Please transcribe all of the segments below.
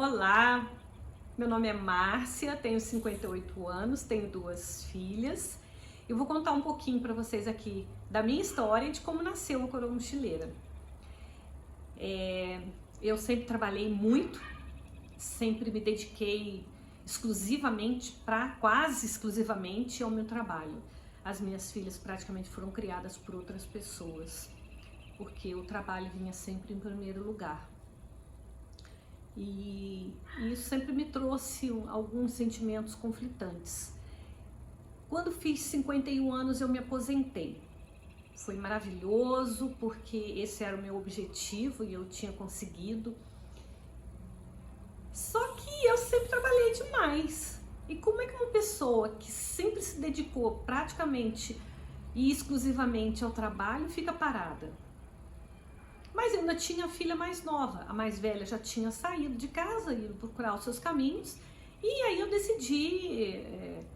Olá, meu nome é Márcia, tenho 58 anos, tenho 2 filhas. Eu vou contar um pouquinho para vocês aqui da minha história e de como nasceu a Coroa Mochileira. Eu sempre trabalhei muito, sempre me dediquei quase exclusivamente ao meu trabalho. As minhas filhas praticamente foram criadas por outras pessoas, porque o trabalho vinha sempre em primeiro lugar. E isso sempre me trouxe alguns sentimentos conflitantes. Quando fiz 51 anos, eu me aposentei. Foi maravilhoso, porque esse era o meu objetivo e eu tinha conseguido. Só que eu sempre trabalhei demais. E como é que uma pessoa que sempre se dedicou praticamente e exclusivamente ao trabalho fica parada? Mas eu ainda tinha a filha mais nova, a mais velha já tinha saído de casa, ido procurar os seus caminhos, e aí eu decidi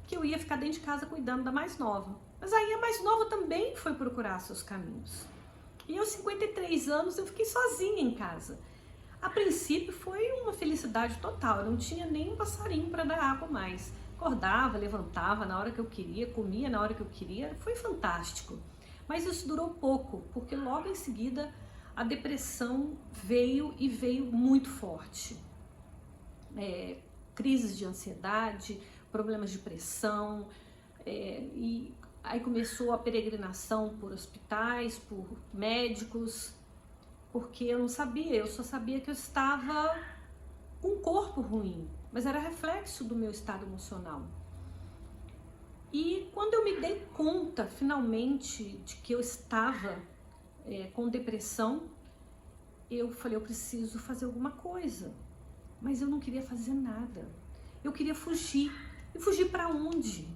que eu ia ficar dentro de casa cuidando da mais nova. Mas aí a mais nova também foi procurar seus caminhos. E aos 53 anos eu fiquei sozinha em casa. A princípio foi uma felicidade total, eu não tinha nem um passarinho para dar água mais. Acordava, levantava na hora que eu queria, comia na hora que eu queria, foi fantástico. Mas isso durou pouco, porque logo em seguida a depressão veio e veio muito forte. Crises de ansiedade, problemas de pressão, e aí começou a peregrinação por hospitais, por médicos, porque eu não sabia, eu só sabia que eu estava com um corpo ruim, mas era reflexo do meu estado emocional. E quando eu me dei conta, finalmente, de que eu estava com depressão, eu falei, eu preciso fazer alguma coisa. Mas eu não queria fazer nada. Eu queria fugir. E fugir para onde?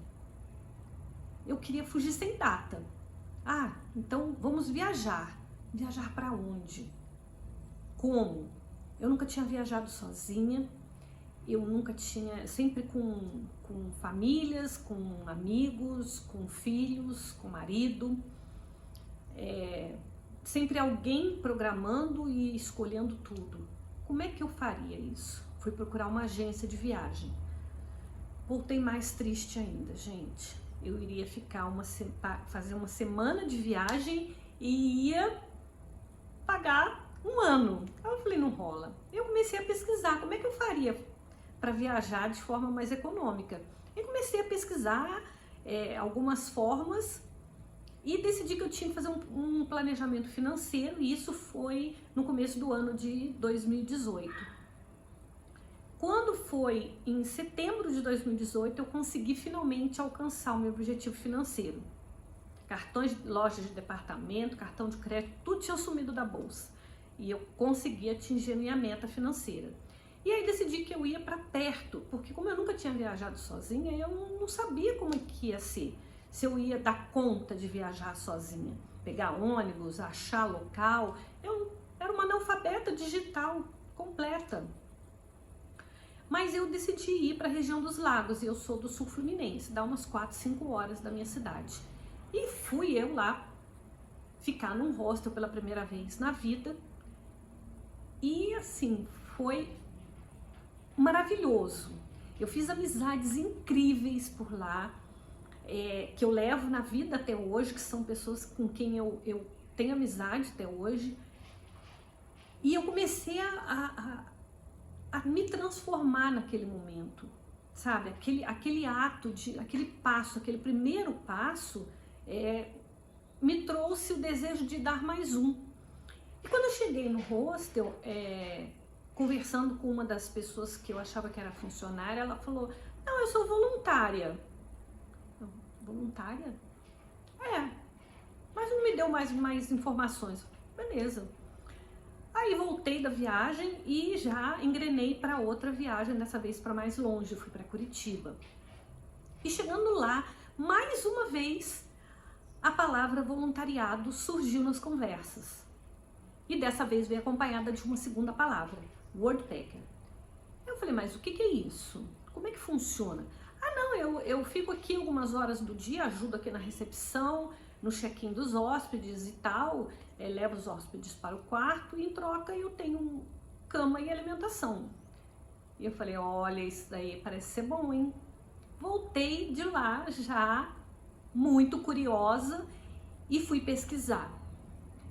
Eu queria fugir sem data. Ah, então vamos viajar. Viajar para onde? Como? Eu nunca tinha viajado sozinha. Eu nunca tinha, sempre com famílias, com amigos, com filhos, com marido, sempre alguém programando e escolhendo tudo. Como é que eu faria isso? Fui procurar uma agência de viagem. Voltei mais triste ainda, gente. Eu iria fazer uma semana de viagem e ia pagar um ano. Aí eu falei, não rola. Eu comecei a pesquisar como é que eu faria para viajar de forma mais econômica. E comecei a pesquisar algumas formas e decidi que eu tinha que fazer um planejamento financeiro, e isso foi no começo do ano de 2018. Quando foi em setembro de 2018, eu consegui finalmente alcançar o meu objetivo financeiro. Cartões de lojas de departamento, cartão de crédito, tudo tinha sumido da bolsa. E eu consegui atingir a minha meta financeira. E aí decidi que eu ia para perto, porque como eu nunca tinha viajado sozinha, eu não sabia como que ia ser. Se eu ia dar conta de viajar sozinha, pegar ônibus, achar local. Eu era uma analfabeta digital completa. Mas eu decidi ir para a região dos lagos, e eu sou do sul fluminense, dá umas 4, 5 horas da minha cidade. E fui eu lá ficar num hostel pela primeira vez na vida. E assim, foi maravilhoso. Eu fiz amizades incríveis por lá, que eu levo na vida até hoje, que são pessoas com quem eu tenho amizade até hoje. E eu comecei a me transformar naquele momento, sabe? Aquele ato, aquele primeiro passo, me trouxe o desejo de dar mais um. E quando eu cheguei no hostel, conversando com uma das pessoas que eu achava que era funcionária, ela falou, não, eu sou voluntária. Voluntária? Mas não me deu mais informações. Beleza. Aí voltei da viagem e já engrenei para outra viagem, dessa vez para mais longe, fui para Curitiba. E chegando lá, mais uma vez, a palavra voluntariado surgiu nas conversas. E dessa vez veio acompanhada de uma segunda palavra, Worldpacker. Eu falei, mas o que é isso? Como é que funciona? Ah, não, eu fico aqui algumas horas do dia, ajudo aqui na recepção, no check-in dos hóspedes e tal, levo os hóspedes para o quarto e em troca eu tenho cama e alimentação. E eu falei, olha, isso daí parece ser bom, hein? Voltei de lá já muito curiosa e fui pesquisar.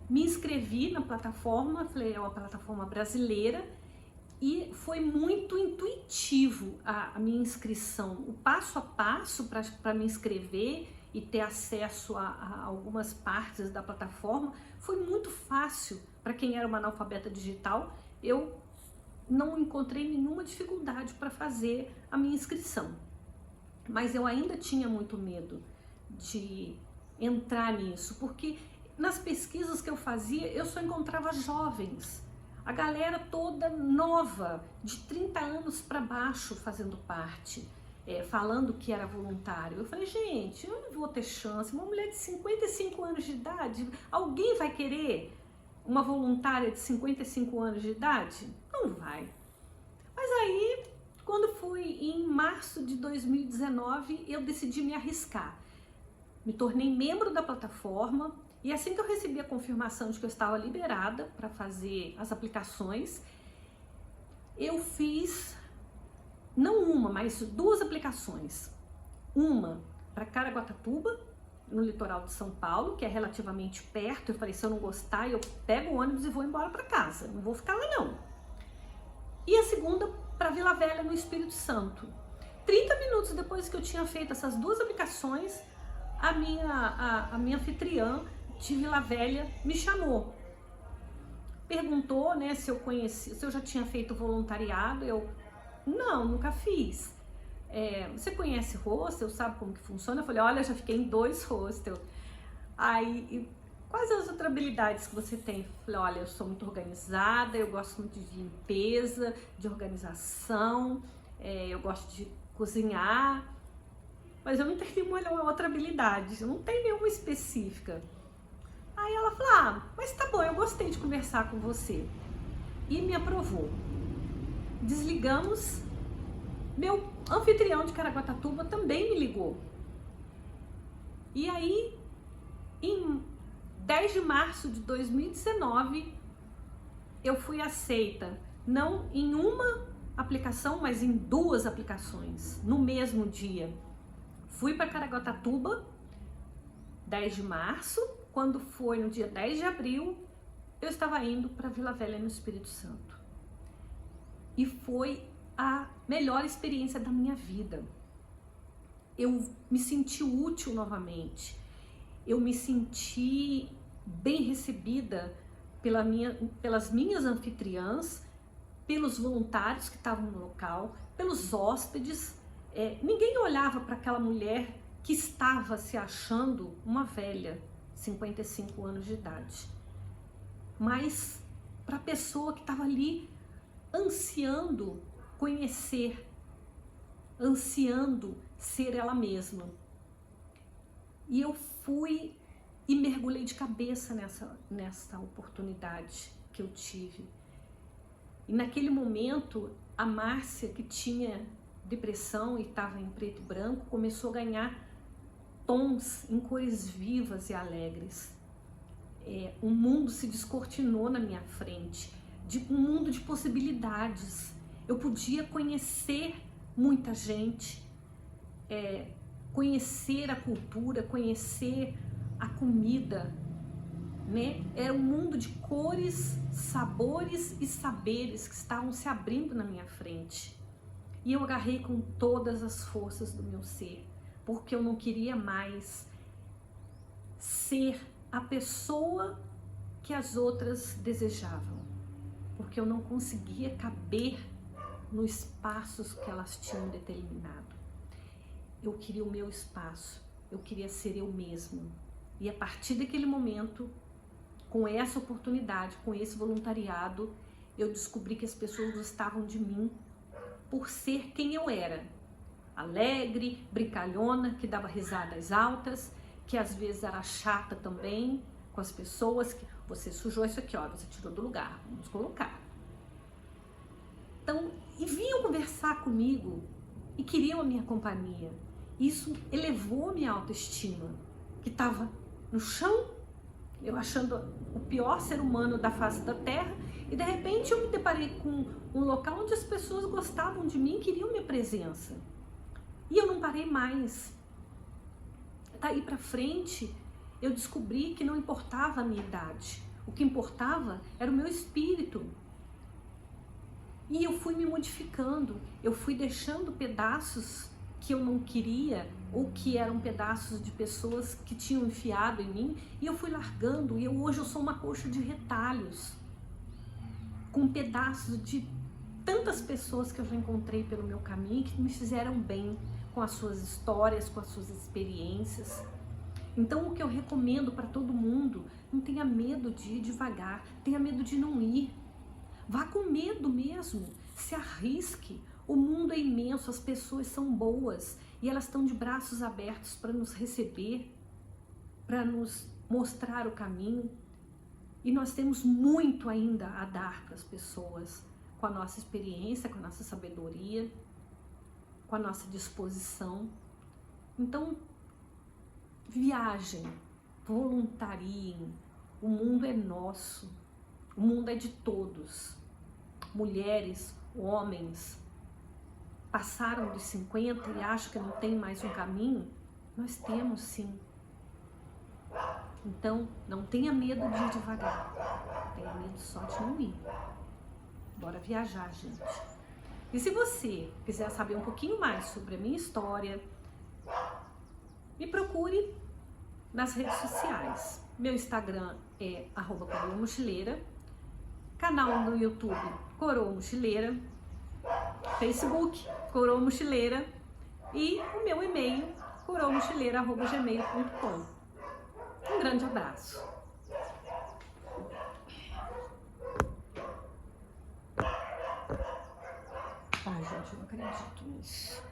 Me inscrevi na plataforma, falei, é uma plataforma brasileira, e foi muito intuitivo a minha inscrição. O passo a passo para me inscrever e ter acesso a algumas partes da plataforma foi muito fácil para quem era uma analfabeta digital. Eu não encontrei nenhuma dificuldade para fazer a minha inscrição, mas eu ainda tinha muito medo de entrar nisso, porque nas pesquisas que eu fazia eu só encontrava jovens, a galera toda nova, de 30 anos para baixo fazendo parte, falando que era voluntário. Eu falei, gente, eu não vou ter chance, uma mulher de 55 anos de idade, alguém vai querer uma voluntária de 55 anos de idade? Não vai. Mas aí, quando foi em março de 2019, eu decidi me arriscar. Me tornei membro da plataforma e assim que eu recebi a confirmação de que eu estava liberada para fazer as aplicações, eu fiz não uma, mas 2 aplicações. Uma para Caraguatatuba, no litoral de São Paulo, que é relativamente perto. Eu falei, se eu não gostar, eu pego o ônibus e vou embora para casa, não vou ficar lá não. E a segunda para Vila Velha, no Espírito Santo. 30 minutos depois que eu tinha feito essas 2 aplicações, a minha anfitriã de Vila Velha me chamou. Perguntou, né, se eu já tinha feito voluntariado. Eu, não, nunca fiz. Você conhece hostel, sabe como que funciona? Eu falei, olha, já fiquei em 2 hostels. Aí, quais as outras habilidades que você tem? Eu falei, olha, eu sou muito organizada, eu gosto muito de limpeza, de organização, eu gosto de cozinhar, mas eu não tenho nenhuma outra habilidade, eu não tenho nenhuma específica. Aí ela falou, ah, mas tá bom, eu gostei de conversar com você. E me aprovou. Desligamos. Meu anfitrião de Caraguatatuba também me ligou. E aí, em 10 de março de 2019, eu fui aceita, não em uma aplicação, mas em 2 aplicações, no mesmo dia. Fui para Caraguatatuba, 10 de março, quando foi no dia 10 de abril, eu estava indo para Vila Velha, no Espírito Santo. E foi a melhor experiência da minha vida. Eu me senti útil novamente. Eu me senti bem recebida pelas minhas anfitriãs, pelos voluntários que estavam no local, pelos hóspedes. Ninguém olhava para aquela mulher que estava se achando uma velha, 55 anos de idade, mas para a pessoa que estava ali ansiando conhecer, ansiando ser ela mesma. E eu fui e mergulhei de cabeça nessa oportunidade que eu tive. E naquele momento, a Márcia, que tinha depressão e estava em preto e branco, começou a ganhar tons em cores vivas e alegres. O mundo se descortinou na minha frente, um mundo de possibilidades. Eu podia conhecer muita gente, conhecer a cultura, conhecer a comida, né? Era um mundo de cores, sabores e saberes que estavam se abrindo na minha frente. E eu agarrei com todas as forças do meu ser, porque eu não queria mais ser a pessoa que as outras desejavam, porque eu não conseguia caber nos espaços que elas tinham determinado. Eu queria o meu espaço, eu queria ser eu mesma. E a partir daquele momento, com essa oportunidade, com esse voluntariado, eu descobri que as pessoas gostavam de mim por ser quem eu era. Alegre, brincalhona, que dava risadas altas, que às vezes era chata também com as pessoas, que você sujou isso aqui, ó, você tirou do lugar, vamos colocar. Então, e vinham conversar comigo e queriam a minha companhia. Isso elevou a minha autoestima, que estava no chão, eu achando o pior ser humano da face da terra, E de repente eu me deparei com um local onde as pessoas gostavam de mim, queriam minha presença. E eu não parei mais. Daí pra frente, eu descobri que não importava a minha idade. O que importava era o meu espírito. E eu fui me modificando, eu fui deixando pedaços que eu não queria, ou que eram pedaços de pessoas que tinham enfiado em mim, e eu fui largando, e hoje eu sou uma coxa de retalhos, com pedaços de tantas pessoas que eu já encontrei pelo meu caminho, que me fizeram bem, com as suas histórias, com as suas experiências. Então o que eu recomendo para todo mundo, não tenha medo de ir devagar, tenha medo de não ir. Vá com medo mesmo, se arrisque. O mundo é imenso, as pessoas são boas e elas estão de braços abertos para nos receber, para nos mostrar o caminho. E nós temos muito ainda a dar para as pessoas, com a nossa experiência, com a nossa sabedoria, com a nossa disposição. Então, viajem, voluntariem. O mundo é nosso, o mundo é de todos. Mulheres, homens, passaram dos 50 e acham que não tem mais um caminho? Nós temos sim. Então, não tenha medo de ir devagar, tenha medo só de não ir. Bora viajar, gente. E se você quiser saber um pouquinho mais sobre a minha história, me procure nas redes sociais. Meu Instagram é @coroamochileira, canal no YouTube Coroa Mochileira, Facebook Coroa Mochileira e o meu e-mail coroamochileira@gmail.com. Um grande abraço. Ai, gente, eu não acredito nisso.